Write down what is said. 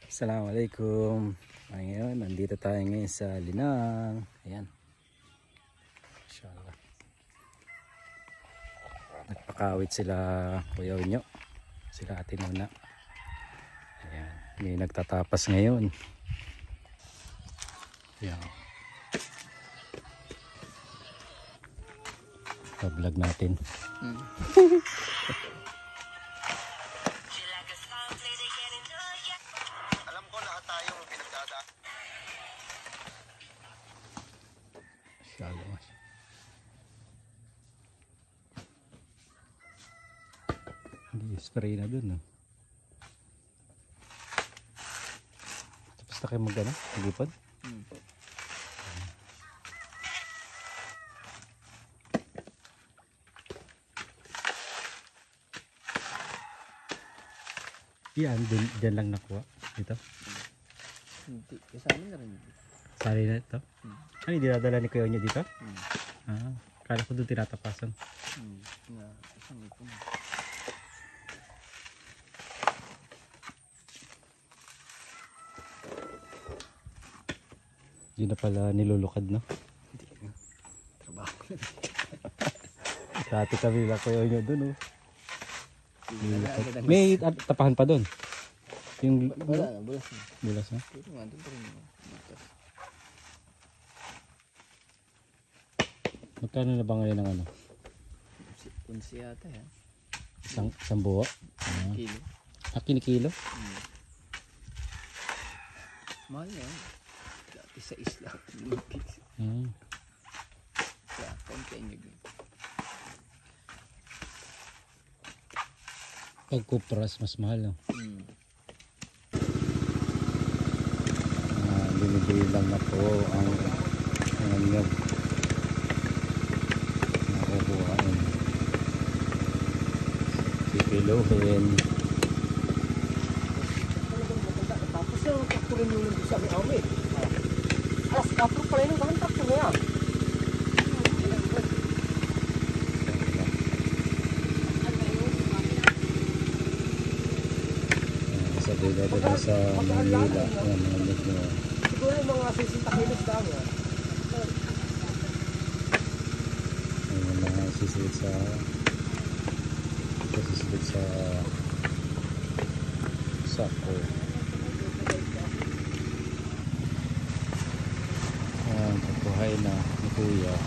Assalamualaikum. Ngayon, nandito tayo ngayon sa Linang. Ayan. Inshallah. Nagpakawit sila Kuya Unyo. Sila Ate Nuna. Ayan. May nagtatapas ngayon. Ayan. Pa-vlog natin. Alam ko lahat tayo pinagdadaan. Inshallah. Hindi spray na dun, no? Tapos na kayo mag-ano? Magipad? Yan, dyan lang nakuha. Dito? Hindi, kasama na rin. Sari na ito? Ano, dinadala ni Kuya Onyo dito? Ah, kala ko doon tinatapasan. Na, isang ito na. Yun na pala nilulukad, no? Hindi na. Trabaho na. Dati kami lang Kuya Onyo doon, oh. Nilulukad. May tapahan pa doon. Yung Wala na, bulas na. bulas, no? Pero nga, doon pa rin mo. Butas. Magkano na ba ngayon ang ano? Unsi yata yan. Isang buo? Kilo. Kinikilo? Mahal yan. Dati sa isla. Lumipis. Kaya, konti nyo yun. Pag kupras, mas mahal, no? Binibili lang na po ang nyog. Nakukuhaan. Pipiluhin. Tapos yung trakturin nyo lang sa amin. Alas, kapro pala yun. Bakit traktur na yan? Sabi na doon sa Manila. Ayan, mga nyog na. Siguro yung mga 60 kilos lang yan. Ayan, mga sisilid sa sako. Ayan, pagkuhay na ni Kuya.